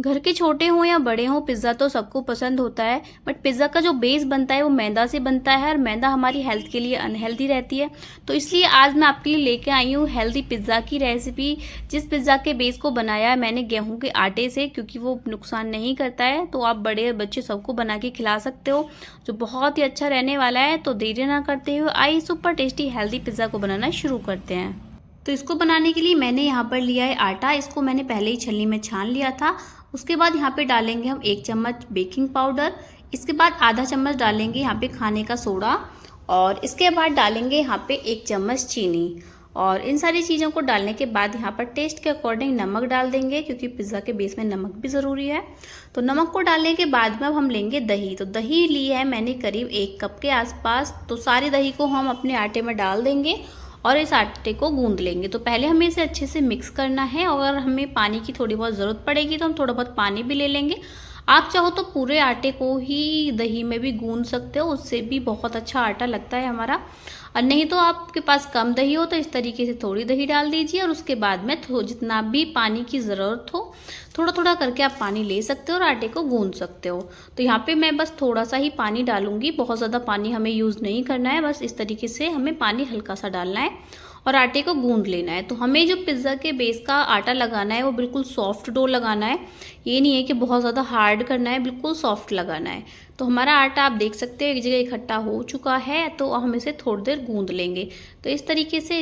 घर के छोटे हों या बड़े हों, पिज़्ज़ा तो सबको पसंद होता है। बट पिज़्ज़ा का जो बेस बनता है वो मैदा से बनता है और मैदा हमारी हेल्थ के लिए अनहेल्दी रहती है। तो इसलिए आज मैं आपके लिए लेके आई हूँ हेल्दी पिज़्ज़ा की रेसिपी। जिस पिज़्ज़ा के बेस को बनाया है मैंने गेहूं के आटे से, क्योंकि वो नुकसान नहीं करता है। तो आप बड़े बच्चे सबको बना के खिला सकते हो, जो बहुत ही अच्छा रहने वाला है। तो देरी ना करते हुए आइए सुपर टेस्टी हेल्दी पिज़्ज़ा को बनाना शुरू करते हैं। तो इसको बनाने के लिए मैंने यहाँ पर लिया है आटा। इसको मैंने पहले ही छलनी में छान लिया था। उसके बाद यहाँ पे डालेंगे हम 1 चम्मच बेकिंग पाउडर। इसके बाद आधा चम्मच डालेंगे यहाँ पे खाने का सोडा, और इसके बाद डालेंगे यहाँ पे 1 चम्मच चीनी। और इन सारी चीज़ों को डालने के बाद यहाँ पर टेस्ट के अकॉर्डिंग नमक डाल देंगे, क्योंकि पिज़्ज़ा के बेस में नमक भी ज़रूरी है। तो नमक को डालने के बाद में अब हम लेंगे दही। तो दही ली है मैंने करीब 1 कप के आसपास। तो सारी दही को हम अपने आटे में डाल देंगे और इस आटे को गूंद लेंगे। तो पहले हमें इसे अच्छे से मिक्स करना है, और अगर हमें पानी की थोड़ी बहुत ज़रूरत पड़ेगी तो हम थोड़ा बहुत पानी भी ले लेंगे। आप चाहो तो पूरे आटे को ही दही में भी गूंद सकते हो, उससे भी बहुत अच्छा आटा लगता है हमारा। और नहीं तो आपके पास कम दही हो तो इस तरीके से थोड़ी दही डाल दीजिए, और उसके बाद में जितना भी पानी की ज़रूरत हो थोड़ा थोड़ा करके आप पानी ले सकते हो और आटे को गूंद सकते हो। तो यहाँ पे मैं बस थोड़ा सा ही पानी डालूंगी, बहुत ज़्यादा पानी हमें यूज़ नहीं करना है। बस इस तरीके से हमें पानी हल्का सा डालना है और आटे को गूंद लेना है। तो हमें जो पिज़्ज़ा के बेस का आटा लगाना है वो बिल्कुल सॉफ्ट डो लगाना है। ये नहीं है कि बहुत ज़्यादा हार्ड करना है, बिल्कुल सॉफ्ट लगाना है। तो हमारा आटा आप देख सकते हो एक जगह इकट्ठा हो चुका है, तो हम इसे थोड़ी देर गूंद लेंगे। तो इस तरीके से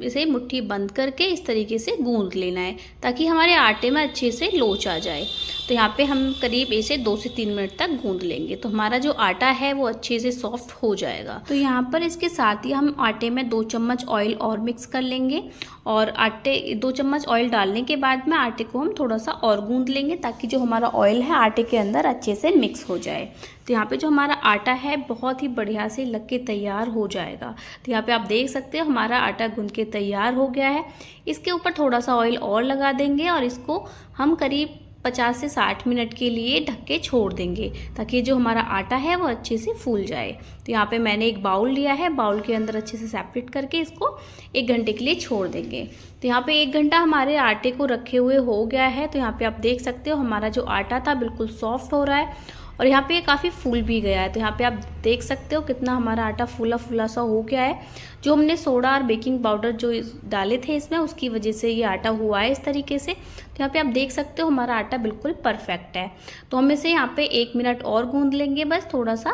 इसे मुट्ठी बंद करके इस तरीके से गूंद लेना है, ताकि हमारे आटे में अच्छे से लोच आ जाए। तो यहाँ पे हम करीब इसे 2 से 3 मिनट तक गूंद लेंगे, तो हमारा जो आटा है वो अच्छे से सॉफ्ट हो जाएगा। तो यहाँ पर इसके साथ ही हम आटे में 2 चम्मच ऑयल और मिक्स कर लेंगे, और आटे 2 चम्मच ऑयल डालने के बाद में आटे को हम थोड़ा सा और गूंद लेंगे, ताकि जो हमारा ऑयल है आटे के अंदर अच्छे से मिक्स हो जाए। तो यहाँ पे जो हमारा आटा है बहुत ही बढ़िया से लग के तैयार हो जाएगा। तो यहाँ पे आप देख सकते हो हमारा आटा गूंद के तैयार हो गया है। इसके ऊपर थोड़ा सा ऑयल और लगा देंगे, और इसको हम करीब 50 से 60 मिनट के लिए ढक के छोड़ देंगे, ताकि जो हमारा आटा है वो अच्छे से फूल जाए। तो यहाँ पे मैंने एक बाउल लिया है, बाउल के अंदर अच्छे से सेपरेट करके इसको 1 घंटे के लिए छोड़ देंगे। तो यहाँ पे 1 घंटा हमारे आटे को रखे हुए हो गया है। तो यहाँ पे आप देख सकते हो हमारा जो आटा था बिल्कुल सॉफ्ट हो रहा है, और यहाँ पे काफ़ी फूल भी गया है। तो यहाँ पे आप देख सकते हो कितना हमारा आटा फूला फूला सा हो गया है। जो हमने सोडा और बेकिंग पाउडर जो डाले थे इसमें, उसकी वजह से ये आटा हुआ है इस तरीके से। तो यहाँ पे आप देख सकते हो हमारा आटा बिल्कुल परफेक्ट है। तो हम इसे यहाँ पे 1 मिनट और गूंद लेंगे बस थोड़ा सा,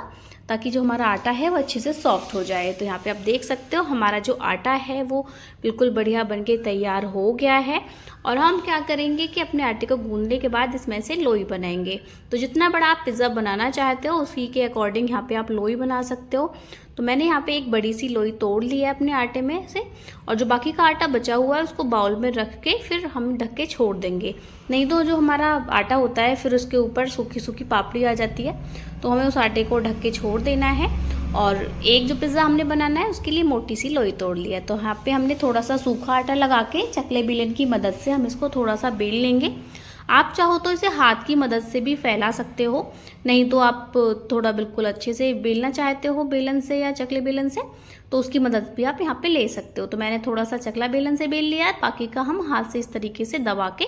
ताकि जो हमारा आटा है वो अच्छे से सॉफ्ट हो जाए। तो यहाँ पे आप देख सकते हो हमारा जो आटा है वो बिल्कुल बढ़िया बनके तैयार हो गया है। और हम क्या करेंगे कि अपने आटे को गूंदने के बाद इसमें से लोई बनाएंगे। तो जितना बड़ा आप पिज़्ज़ा बनाना चाहते हो उसी के अकॉर्डिंग यहाँ पे आप लोई बना सकते हो। तो मैंने यहाँ पे एक बड़ी सी लोई तोड़ ली है अपने आटे में से, और जो बाकी का आटा बचा हुआ है उसको बाउल में रख के फिर हम ढक के छोड़ देंगे। नहीं तो जो हमारा आटा होता है फिर उसके ऊपर सूखी सूखी पापड़ी आ जाती है, तो हमें उस आटे को ढक के छोड़ देना है। और एक जो पिज़्ज़ा हमने बनाना है उसके लिए मोटी सी लोई तोड़ ली है। तो यहाँ पे हमने थोड़ा सा सूखा आटा लगा के चकले बेलन की मदद से हम इसको थोड़ा सा बेल लेंगे। आप चाहो तो इसे हाथ की मदद से भी फैला सकते हो, नहीं तो आप थोड़ा बिल्कुल अच्छे से बेलना चाहते हो बेलन से या चकले बेलन से, तो उसकी मदद भी आप यहाँ पे ले सकते हो। तो मैंने थोड़ा सा चकला बेलन से बेल लिया है, बाकी का हम हाथ से इस तरीके से दबा के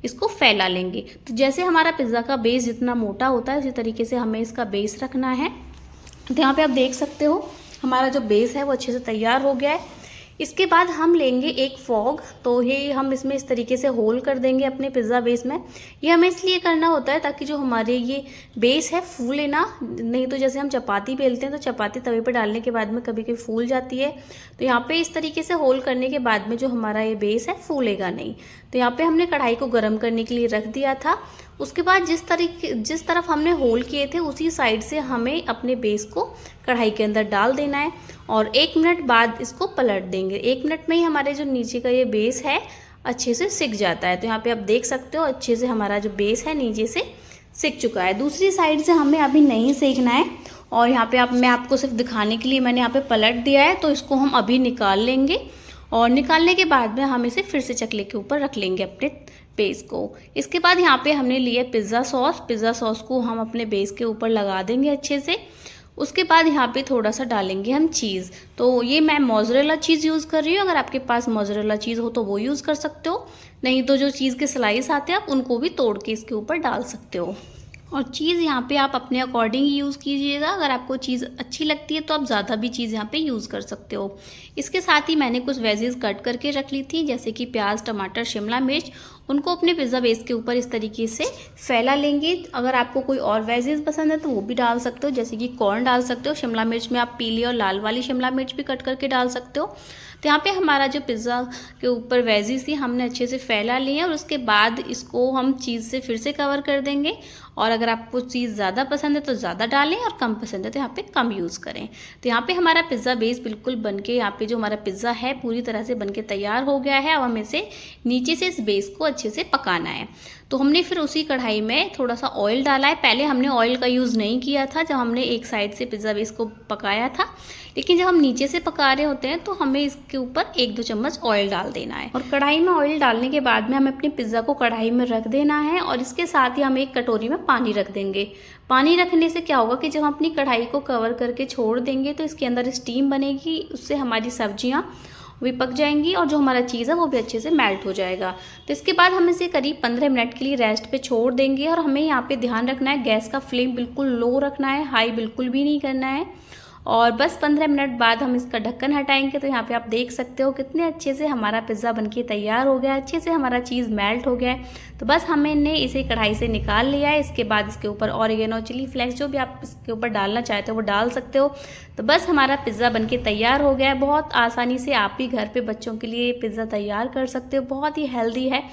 इसको फैला लेंगे। तो जैसे हमारा पिज़्ज़ा का बेस जितना मोटा होता है उसी तरीके से हमें इसका बेस रखना है। तो यहाँ पे आप देख सकते हो हमारा जो बेस है वो अच्छे से तैयार हो गया है। इसके बाद हम लेंगे एक फॉग। तो ये हम इसमें इस तरीके से होल कर देंगे अपने पिज़्ज़ा बेस में। ये हमें इसलिए करना होता है ताकि जो हमारे ये बेस है फूले ना। नहीं तो जैसे हम चपाती बेलते हैं तो चपाती तवे पे डालने के बाद में कभी कभी फूल जाती है। तो यहाँ पे इस तरीके से होल करने के बाद में जो हमारा ये बेस है फूलेगा नहीं। तो यहाँ पे हमने कढ़ाई को गर्म करने के लिए रख दिया था। उसके बाद जिस तरफ हमने होल किए थे उसी साइड से हमें अपने बेस को कढ़ाई के अंदर डाल देना है, और 1 मिनट बाद इसको पलट देंगे। 1 मिनट में ही हमारे जो नीचे का ये बेस है अच्छे से सिक जाता है। तो यहाँ पे आप देख सकते हो अच्छे से हमारा जो बेस है नीचे से सिक चुका है। दूसरी साइड से हमें अभी नहीं सेकना है, और यहाँ पे मैं आपको सिर्फ दिखाने के लिए मैंने यहाँ पे पलट दिया है। तो इसको हम अभी निकाल लेंगे, और निकालने के बाद में हम इसे फिर से चकले के ऊपर रख लेंगे अपने बेस को। इसके बाद यहाँ पे हमने लिया पिज़्ज़ा सॉस। पिज़्ज़ा सॉस को हम अपने बेस के ऊपर लगा देंगे अच्छे से। उसके बाद यहाँ पे थोड़ा सा डालेंगे हम चीज़। तो ये मैं मोज़रेला चीज़ यूज़ कर रही हूँ, अगर आपके पास मोज़रेला चीज़ हो तो वो यूज़ कर सकते हो, नहीं तो जो चीज़ के स्लाइस आते हैं आप उनको भी तोड़ के इसके ऊपर डाल सकते हो। और चीज़ यहाँ पे आप अपने अकॉर्डिंग ही यूज़ कीजिएगा, अगर आपको चीज़ अच्छी लगती है तो आप ज़्यादा भी चीज़ यहाँ पे यूज़ कर सकते हो। इसके साथ ही मैंने कुछ वेजीज कट करके रख ली थी, जैसे कि प्याज, टमाटर, शिमला मिर्च, उनको अपने पिज़्ज़ा बेस के ऊपर इस तरीके से फैला लेंगे। अगर आपको कोई और वेजीज पसंद है तो वो भी डाल सकते हो, जैसे कि कॉर्न डाल सकते हो, शिमला मिर्च में आप पीली और लाल वाली शिमला मिर्च भी कट करके डाल सकते हो। तो यहाँ पे हमारा जो पिज़्ज़ा के ऊपर वेजीज थी हमने अच्छे से फैला लिए और उसके बाद इसको हम चीज़ से फिर से कवर कर देंगे। और अगर आपको चीज़ ज़्यादा पसंद है तो ज़्यादा डालें और कम पसंद है तो यहाँ पे कम यूज़ करें। तो यहाँ पे हमारा पिज़्ज़ा बेस बिल्कुल बनके, यहाँ पे जो हमारा पिज़्ज़ा है पूरी तरह से बनके तैयार हो गया है। अब हमें इसे नीचे से इस बेस को अच्छे से पकाना है। तो हमने फिर उसी कढ़ाई में थोड़ा सा ऑयल डाला है। पहले हमने ऑयल का यूज़ नहीं किया था जब हमने एक साइड से पिज़्ज़ा बेस को पकाया था, लेकिन जब हम नीचे से पका रहे होते हैं तो हमें इसके ऊपर 1-2 चम्मच ऑयल डाल देना है। और कढ़ाई में ऑयल डालने के बाद में हमें अपने पिज़्ज़ा को कढ़ाई में रख देना है और इसके साथ ही हम एक कटोरी में पानी रख देंगे। पानी रखने से क्या होगा कि जब हम अपनी कढ़ाई को कवर करके छोड़ देंगे तो इसके अंदर स्टीम बनेगी, उससे हमारी सब्जियाँ भी पक जाएंगी और जो हमारा चीज़ है वो भी अच्छे से मेल्ट हो जाएगा। तो इसके बाद हम इसे करीब 15 मिनट के लिए रेस्ट पे छोड़ देंगे। और हमें यहाँ पे ध्यान रखना है, गैस का फ्लेम बिल्कुल लो रखना है, हाई बिल्कुल भी नहीं करना है। और बस 15 मिनट बाद हम इसका ढक्कन हटाएंगे तो यहाँ पे आप देख सकते हो कितने अच्छे से हमारा पिज़्ज़ा बनके तैयार हो गया है, अच्छे से हमारा चीज़ मेल्ट हो गया है। तो बस हमने इसे कढ़ाई से निकाल लिया है। इसके बाद इसके ऊपर ऑरिगेनो, चिली फ्लेक्स जो भी आप इसके ऊपर डालना चाहते हो वो डाल सकते हो। तो बस हमारा पिज़्ज़ा बनके तैयार हो गया है। बहुत आसानी से आप भी घर पे बच्चों के लिए पिज़्ज़ा तैयार कर सकते हो, बहुत ही हेल्दी है,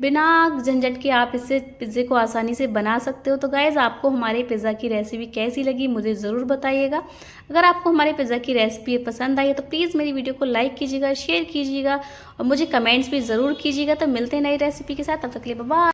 बिना झंझट के आप इससे पिज़्ज़े को आसानी से बना सकते हो। तो गाइज़, आपको हमारे पिज़्ज़ा की रेसिपी कैसी लगी मुझे ज़रूर बताइएगा। अगर आपको हमारे पिज़्ज़ा की रेसिपी पसंद आई है तो प्लीज़ मेरी वीडियो को लाइक कीजिएगा, शेयर कीजिएगा और मुझे कमेंट्स भी ज़रूर कीजिएगा। तो मिलते हैं नई रेसिपी के साथ, तब तक के लिए बाय बाय।